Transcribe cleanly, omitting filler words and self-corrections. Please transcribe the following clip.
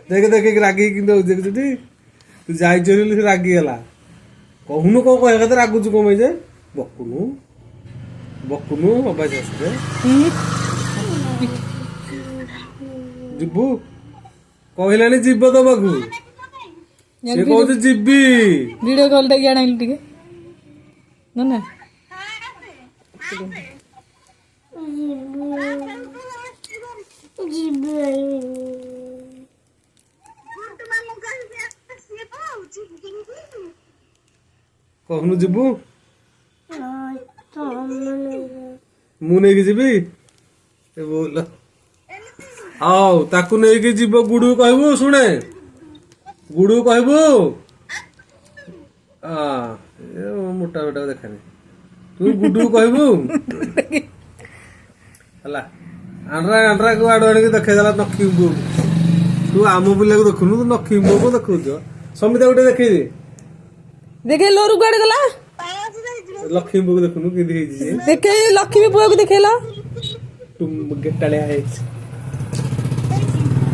ଦେଖ ଦେଖ ରାଗି କିନ୍ତୁ ଦେଖୁଛୁଟି ତୁ ଯାଇଛୁ ବୋଲି ସେ ରାଗିଗଲା କହୁନୁ କଣ କହିବା କଥା ରାଗୁଛୁ କଣ ପାଇଁ ଯେ ବକୁନୁ ବକୁନୁ ଅବାଜ ଆସିଲେ ଯିବୁ କହିଲାନି ଯିବ ଦବାକୁ ସେ କହୁଛି ଯିବି ଭିଡିଓ କଲ୍ ଟା ଆଣିଲୁ ଟିକେ ନା କହୁନୁ ଯିବୁ ମୁଁ ନେଇକି ଯିବି ବୋଲ ହଉ ତାକୁ ନେଇକି ଯିବ ଗୁଡୁ କହିବୁ ଶୁଣେ ଗୁଡୁ କହିବୁ ମୋଟା ମୋଟା ଦେଖାନି ତୁ ଗୁଡୁ କହିବୁ ହେଲା ଆଣ୍ଡ୍ରା ଆଣ୍ଡ୍ରା କୁ ଆଡୁ ଆଣିକି ଦେଖେଇଦେଲା ନଖି ତୁ ଆମ ପିଲାକୁ ଦେଖୁନୁ ତୁ ନଖି ବୋଉ ଦେଖୁଛ ସମିତା ଗୋଟେ ଦେଖେଇଦେ ଦେଖେଇଲ କୁଆଡେ ଗଲା ଲକ୍ଷ୍ମୀ ପୁଅକୁ ଦେଖୁନୁ କେମିତି ହେଇଛି ଦେଖେଇ ଲକ୍ଷ୍ମୀ ପୁଅକୁ ଦେଖେଇଲ ଗେଟାଳିଆ ହେଇଛି